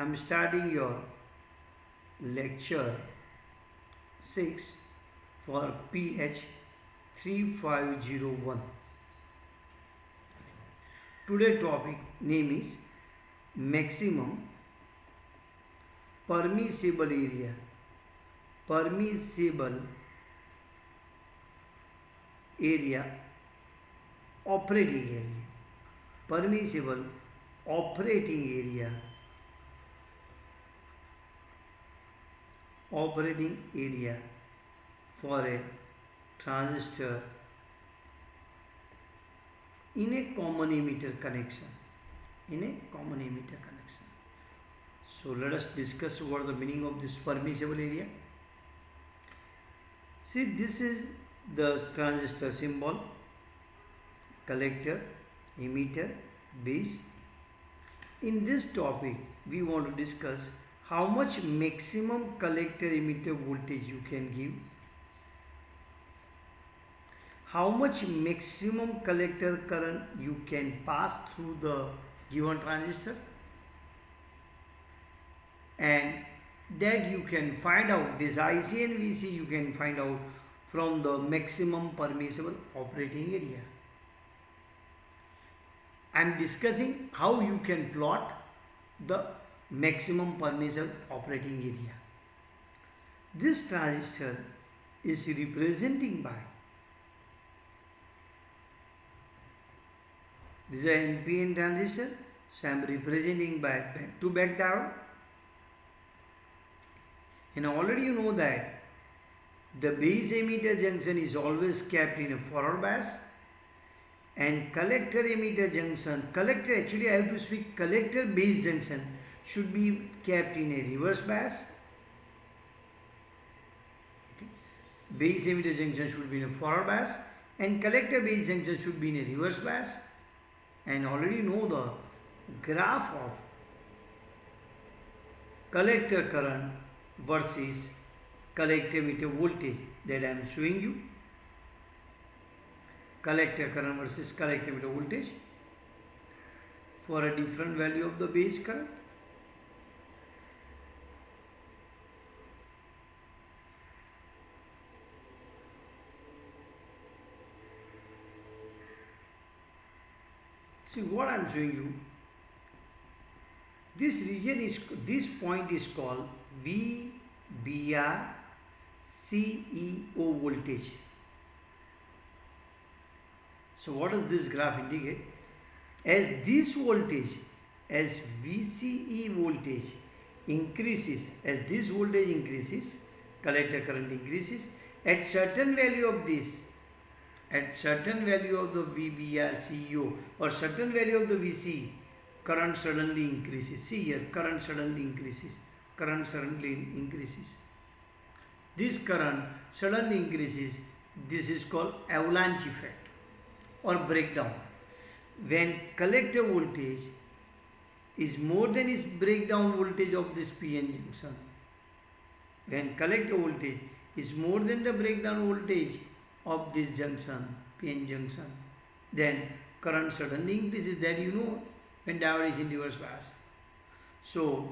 am starting your lecture 6 for PH 3501. Today topic name is maximum permissible area. Permissible area, operating area. Permissible operating area. Operating area for a transistor in a common emitter connection. In a common emitter connection. So let us discuss what the meaning of this permissible area. See, this is the transistor symbol, collector, emitter, base. In this topic, we want to discuss how much maximum collector emitter voltage you can give, how much maximum collector current you can pass through the given transistor, and that you can find out this IC and VC you can find out from the maximum permissible operating area. I am discussing how you can plot the maximum permissible operating area. This transistor is representing by this is an NPN transistor, so I am representing by back to back diode. And already you know that the base emitter junction is always kept in a forward bias, and collector emitter junction, collector, actually I have to speak, collector base junction should be kept in a reverse bias. Okay. Base emitter junction should be in a forward bias and collector base junction should be in a reverse bias. And already know the graph of collector current versus collector emitter voltage that I am showing you. Collector current versus collector emitter voltage for a different value of the base current. See what I am showing you. This region is, this point is called VBR CEO voltage. So what does this graph indicate? As this voltage, as VCE voltage increases, as this voltage increases, collector current increases, at certain value of this, at certain value of the VBR CEO or certain value of the VC, current suddenly increases. See here, current suddenly increases. Current suddenly increases. This current suddenly increases. This is called avalanche effect or breakdown. When collector voltage is more than its breakdown voltage of this PN junction, when collector voltage is more than the breakdown voltage of this junction, PN junction, then current suddenly increases. That you know when diode is in reverse bias. So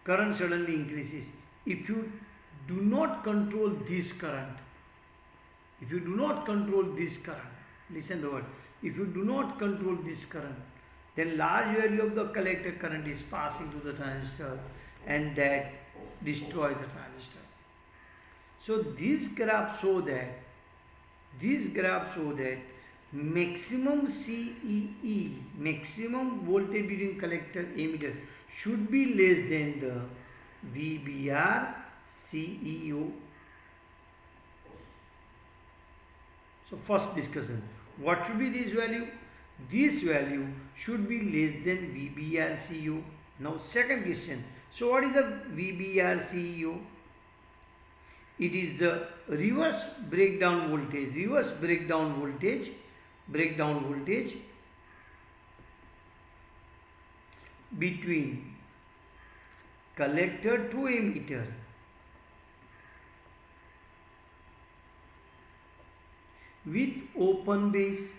current suddenly increases. If you do not control this current, if you do not control this current, listen the word, if you do not control this current, then large value of the collector current is passing to the transistor and that destroy the transistor. So this graph show that maximum CEE, maximum voltage between collector emitter should be less than the VBR CEO. So first discussion, what should be this value? This value should be less than VBR CEO. Now second question, so what is the VBR CEO? It is the reverse breakdown voltage, between collector to emitter with open base.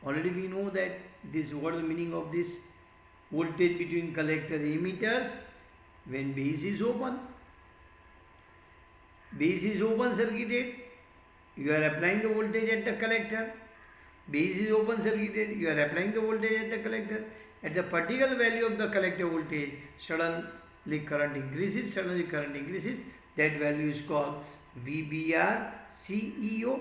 Already we know that this, what is the meaning of this? voltage between collector emitters when base is open. Base is open circuited, you are applying the voltage at the collector. Base is open circuited, you are applying the voltage at the collector. At the particular value of the collector voltage, suddenly current increases, that value is called VBR CEO.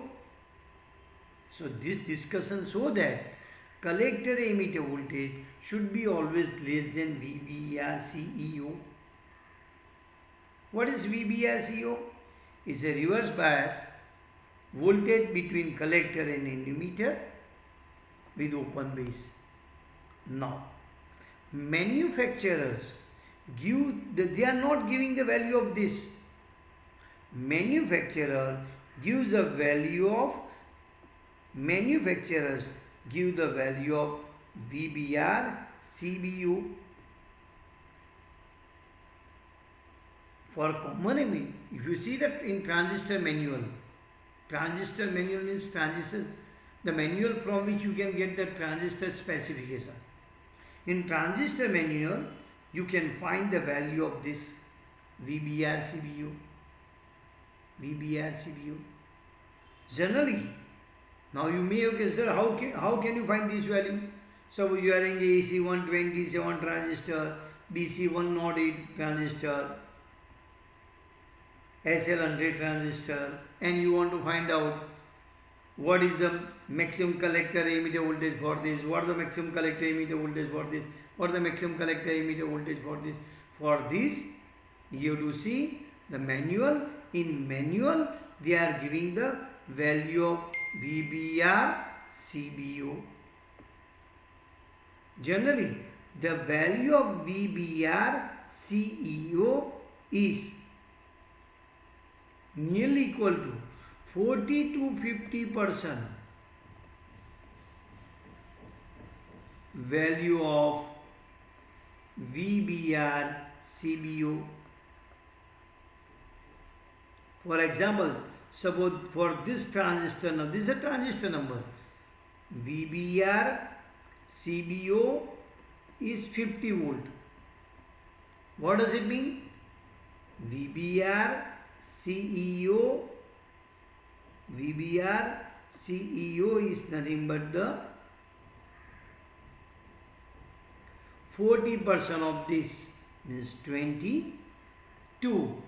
So this discussion shows that collector emitter voltage should be always less than VBR CEO. What is VBR CEO? It's a reverse bias voltage between collector and emitter with open base. Now, manufacturers they are not giving the value of this. Manufacturers give the value of VBR CBU. For common emitter, if you see that in transistor manual means transistor, the manual from which you can get the transistor specification. In transistor manual, you can find the value of this VBR CBU. Generally, now you may okay, sir, how can you find this value? So you are in AC 127 transistor, BC 108 transistor, SL100 transistor, and you want to find out what is the maximum collector emitter voltage for this, what is the maximum collector emitter voltage for this, what is the maximum collector emitter voltage for this. For this, you have to see the manual. In manual, they are giving the value of VBR CBU. Generally, the value of VBR CEO is nearly equal to 40 to 50% value of VBR CBU. For example, suppose for this transistor, now this is a transistor number, VBR CBO is 50 volt. What does it mean? VBR CEO is nothing but the 40% of this, means 20 to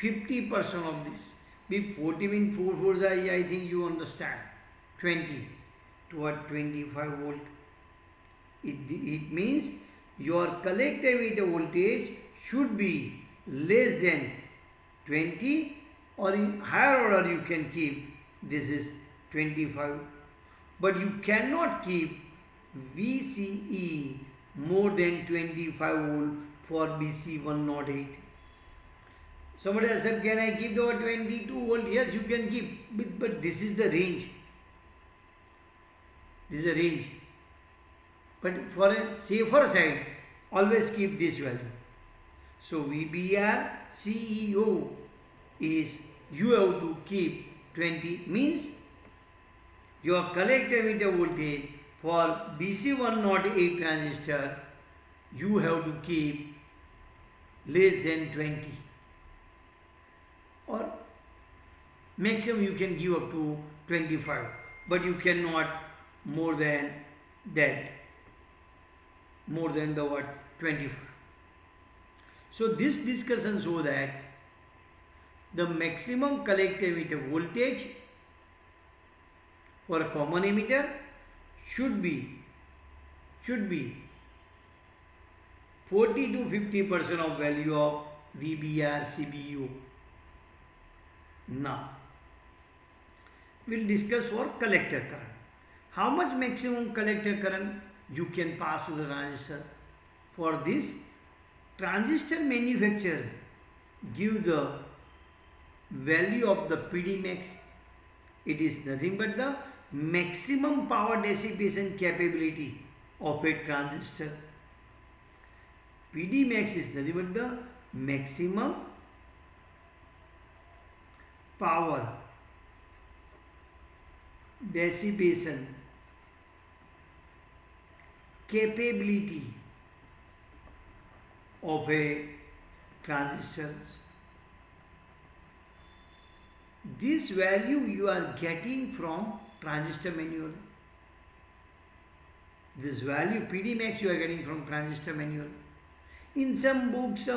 50% of this. Be 40 means 4 volts, I think you understand. 20 to a 25 volt. It means your collector emitter voltage should be less than 20, or in higher order you can keep this is 25, but you cannot keep VCE more than 25 volt for BC 108. Somebody has said, can I keep the 22 volt? Yes, you can keep, but this is the range. This is a range. But for a safer side, always keep this value. So VBR CEO is, you have to keep 20, means your collector emitter voltage for BC 108 transistor, you have to keep less than 20, or maximum you can give up to 25, but you cannot more than that, more than the what, 25. So this discussion shows that the maximum collector emitter voltage for a common emitter should be 40 to 50% of value of VBR CBU. Now, we will discuss for collector current. How much maximum collector current you can pass to the transistor? For this, transistor manufacturer give the value of the PD max. It is nothing but the maximum power dissipation capability of a transistor. PD max is nothing but the maximum power dissipation capability of a transistor. This value you are getting from transistor manual. This value PD max you are getting from transistor manual. In some books,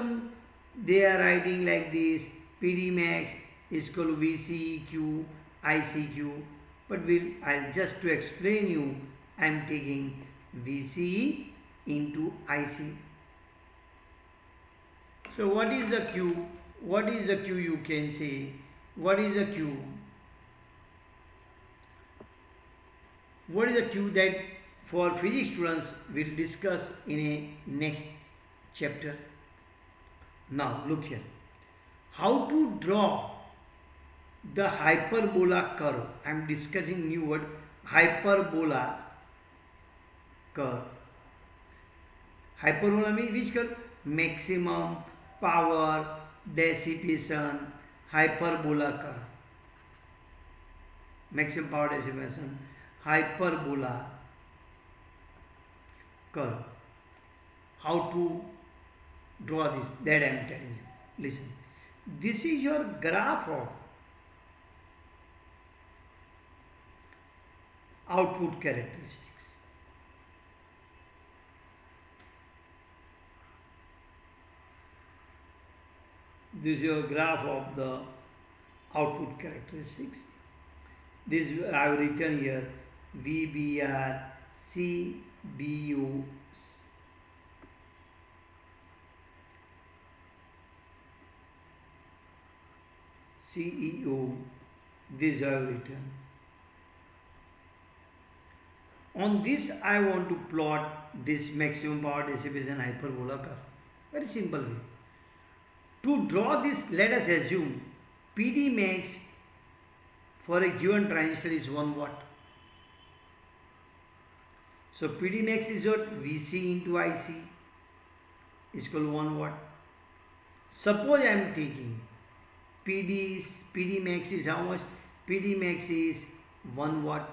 they are writing like this: PD max is equal to VCEQ ICQ. But I'll just to explain you, I am taking VCE into IC. So what is the Q? What is the Q, you can say? What is the Q? What is the Q that for physics students we'll discuss in a next chapter. Now look here. How to draw the hyperbola curve. I am discussing new word, hyperbola curve. Hyperbola means which curve? Maximum power dissipation hyperbola curve. Maximum power dissipation hyperbola curve. How to draw this? That I am telling you. Listen. This is your graph of output characteristics. This is your graph of the output characteristics. This I have written here VBR CBU CEO. This I have written. On this I want to plot this maximum power dissipation hyperbola curve. Very simple way. To draw this, let us assume PD max for a given transistor is 1 watt. So PD max is what? VC into IC is equal to 1 watt. Suppose I am taking PD max is how much? PD max is 1 watt.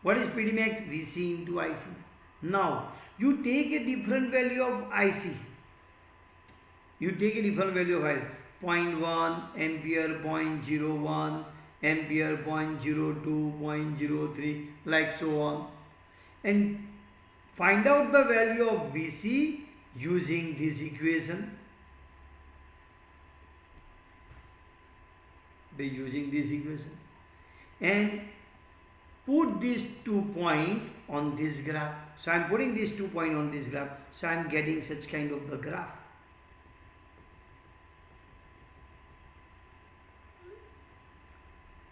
What is PD max? VC into IC. Now you take a different value of IC. You take a different value of IC. 0.1 ampere, 0.01 ampere, 0.02, 0.03, like so on. And find out the value of VC using this equation. By using this equation. And put these 2 points on this graph. So I am putting these 2 points on this graph. So I am getting such kind of the graph.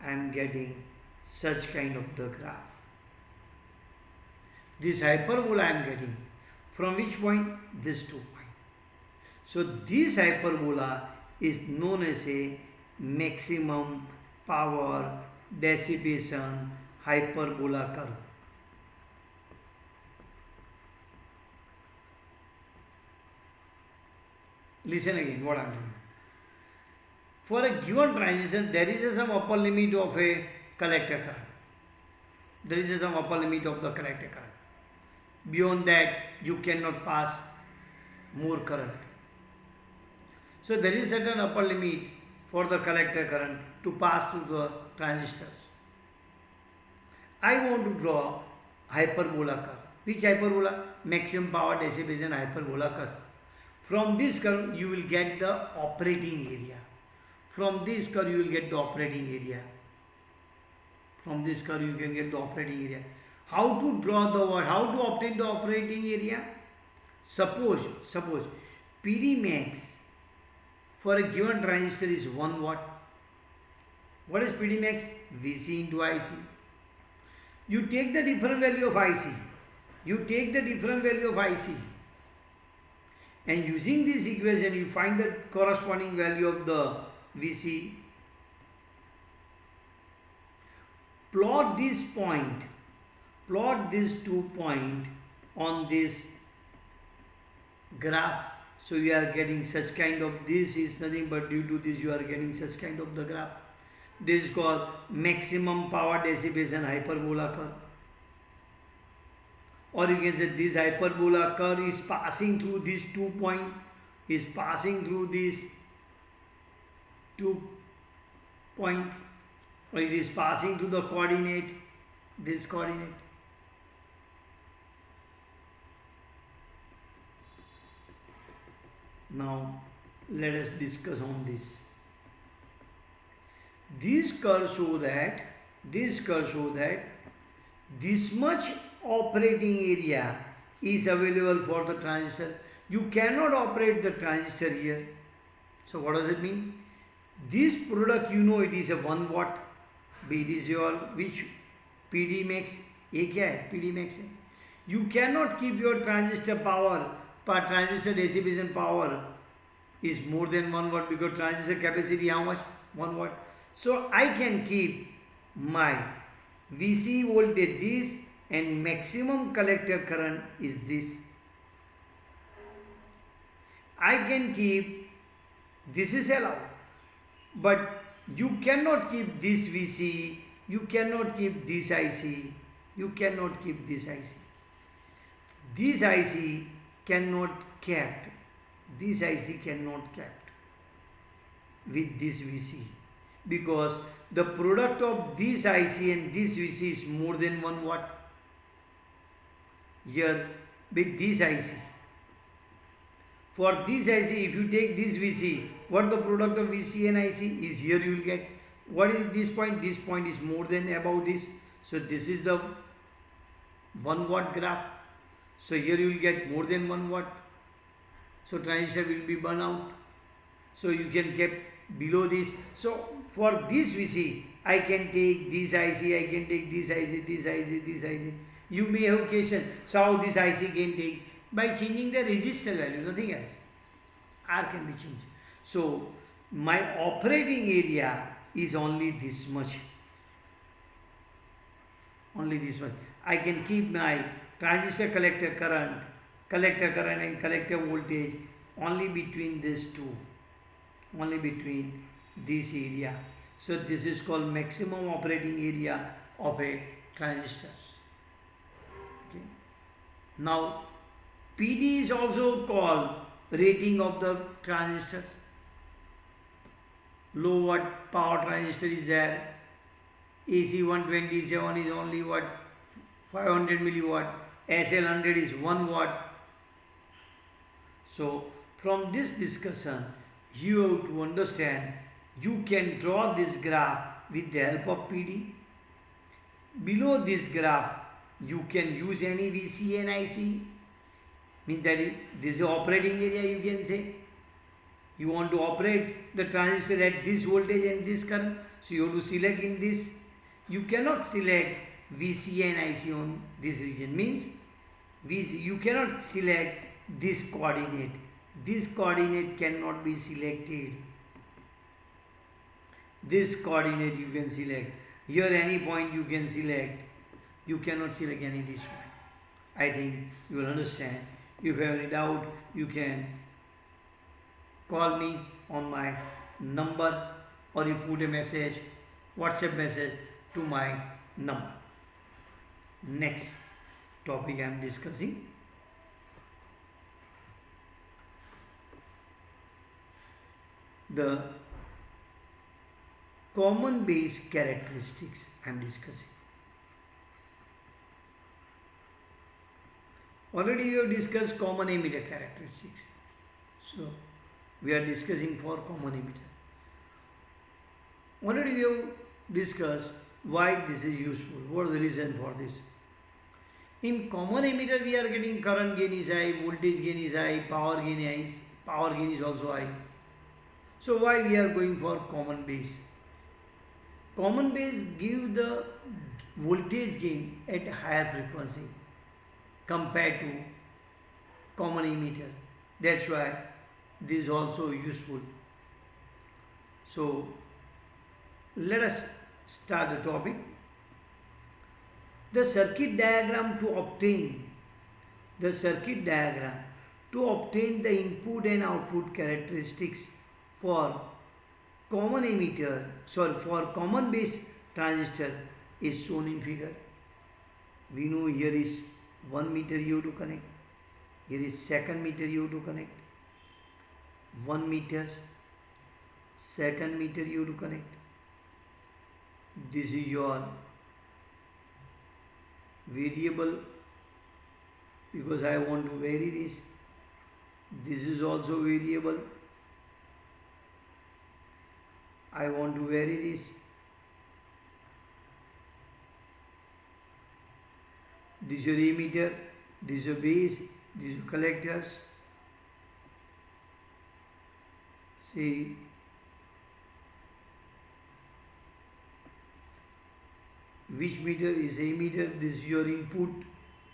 I am getting such kind of the graph. This hyperbola I am getting. From which point? This 2 points. So this hyperbola is known as a maximum power dissipation hyperbola curve. Listen again what I am doing. For a given transition, there is some upper limit of a collector current. There is some upper limit of the collector current. Beyond that, you cannot pass more current. So there is certain upper limit for the collector current to pass through the transistors. I want to draw hyperbola curve. Which hyperbola? Maximum power dissipation hyperbola curve. From this curve you will get the operating area. From this curve you will get the operating area. From this curve you can get the operating area. How to draw the what? How to obtain the operating area? Suppose PD max for a given transistor is 1 watt. What is PD max? VC into IC. You take the different value of IC. You take the different value of IC. And using this equation, you find the corresponding value of the VC. Plot this point. Plot these 2 points on this graph. So you are getting such kind of, this is nothing but due to this you are getting such kind of the graph. This is called maximum power dissipation hyperbola curve. Or you can say this hyperbola curve is passing through these 2 points is passing through this 2 point, or it is passing through the coordinate, this coordinate. Now let us discuss on this. This curve show that this much operating area is available for the transistor. You cannot operate the transistor here. So what does it mean? This product, you know, it is a 1 watt. It is your which PD max. ये क्या है? PD max है. You cannot keep your transistor power, transistor dissipation power is more than 1 watt, because transistor capacity how much? 1 watt. So I can keep my VC voltage this, and maximum collector current is this. I can keep, this is allowed, but you cannot keep this VC, you cannot keep this IC, you cannot keep this IC. This IC cannot kept, this IC cannot kept with this VC, because the product of this IC and this VC is more than 1 watt. Here with this IC, for this IC, if you take this VC, what the product of VC and IC is, here you will get, what is this point? This point is more than above this. So this is the 1 watt graph. So here you will get more than 1 watt. So transistor will be burned out. So you can keep below this. So for this VC, I can take this IC, I can take this IC, this IC, this IC. You may have question, so how this IC can take? By changing the resistor value, nothing else. R can be changed. So my operating area is only this much. Only this much. I can keep my transistor collector current and collector voltage only between these two. Only between this area. So this is called maximum operating area of a transistor. Okay. Now PD is also called rating of the transistors. Low watt power transistor is there. AC 127 is only what? 500 milliwatt. SL 100 is 1 watt. So from this discussion, you have to understand, you can draw this graph with the help of PD. Below this graph, you can use any VC and IC. Means that this is operating area, you can say. You want to operate the transistor at this voltage and this current, so you have to select in this. You cannot select VC and IC on this region. Means VC, you cannot select this coordinate. This coordinate cannot be selected. This coordinate you can select. Here any point you can select. You cannot select any this one. I think you will understand. If you have any doubt, you can call me on my number, or you put a message, WhatsApp message to my number. Next topic I am discussing. The common base characteristics I am discussing. Already we have discussed common emitter characteristics. So we are discussing for common emitter. Already we have discussed why this is useful. What is the reason for this? In common emitter we are getting current gain is high, voltage gain is high, power gain is high, power gain is also high. So why we are going for common base? Common base give the voltage gain at higher frequency compared to common emitter. That's why this is also useful. So let us start the topic. The circuit diagram to obtain the input and output characteristics for common base transistor is shown in figure. We know here is 1 meter you have to connect, here is 2nd meter you have to connect, 1 meter, second meter you to connect. This is your variable because I want to vary this. This is also variable. I want to vary this. This is your emitter, this is your base, this is your collectors. See, which meter is emitter? This is your input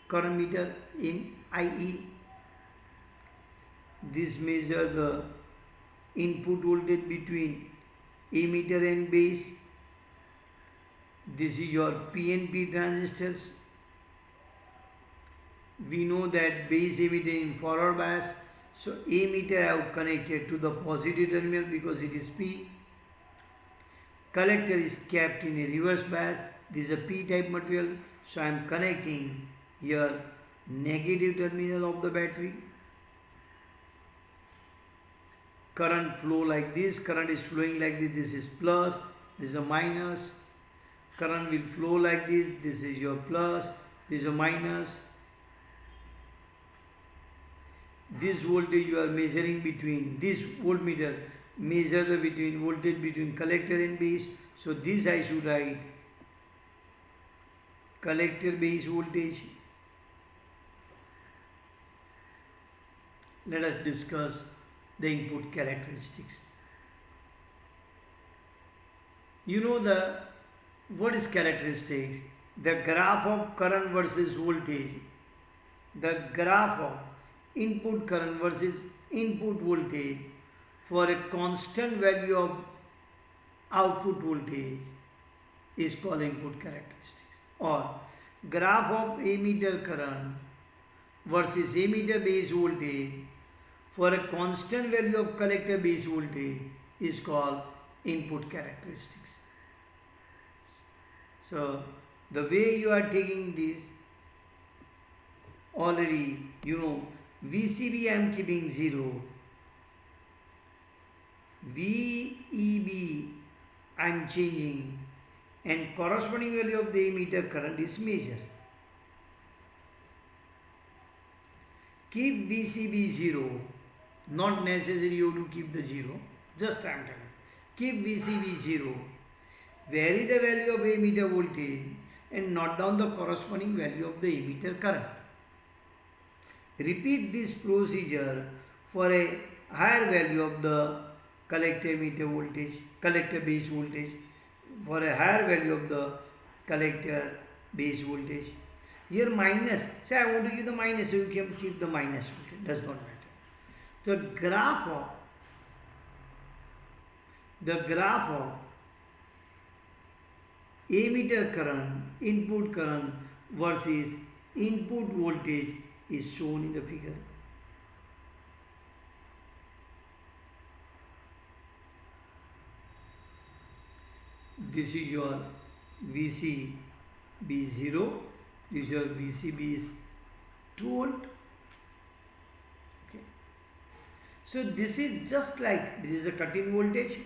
current meter in IE. This measures the input voltage between emitter and base. This is your PNP transistors. We know that base emitter in forward bias, so emitter I have connected to the positive terminal because it is P. Collector is kept in a reverse bias. This is a P type material, so I am connecting here negative terminal of the battery. Current flow like this, current is flowing like this is plus, this is a minus. Current will flow like this is your plus, this is a minus. This voltage you are measuring between, this voltmeter measure the between voltage between collector and base. So this I should write collector base voltage. Let us discuss the input characteristics. You know what is characteristics? The graph of current versus voltage. The graph of input current versus input voltage for a constant value of output voltage is called input characteristics. Or graph of emitter current versus emitter base voltage for a constant value of collector base voltage is called input characteristics. So the way you are taking this, already you know VCB I am keeping 0, VEB I am changing, and corresponding value of the emitter current is measured. Keep VCB 0, not necessary you to keep the 0, just I am telling. Keep VCB 0, vary the value of emitter voltage and note down the corresponding value of the emitter current. Repeat this procedure for a higher value of the collector emitter voltage, collector base voltage, for a higher value of the collector base voltage. Here minus, say I want to give the minus, so you can keep the minus voltage, does not matter. The graph of emitter current, input current versus input voltage is shown in the figure. This is your VCB0, this is your VCB is 2 volt. Okay. So this is just like, this is a cut-in voltage.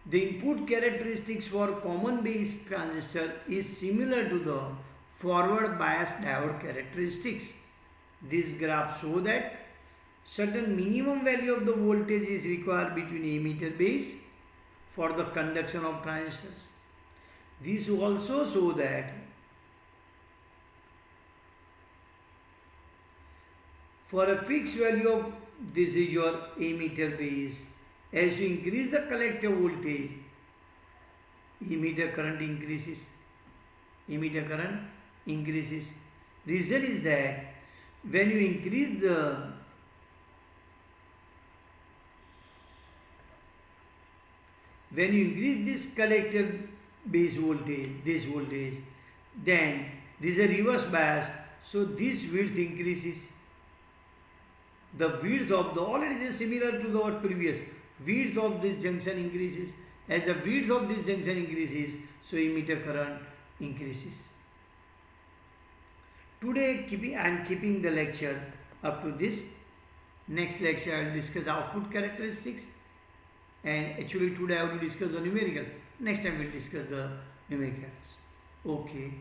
The input characteristics for common base transistor is similar to the forward bias diode characteristics. This graph shows that certain minimum value of the voltage is required between emitter base for the conduction of transistors. This also shows that for a fixed value of, this is your emitter base, as you increase the collector voltage, emitter current increases. Emitter current increases. Reason is that when you increase this collector base voltage, this voltage, then this is a reverse bias, so this width increases. The width of the, already is similar to the previous, width of this junction increases. As the width of this junction increases, so emitter current increases. Today I am keeping the lecture up to this. Next lecture I will discuss output characteristics, and actually today I will discuss the numerical. Next time we will discuss the numericals. Okay.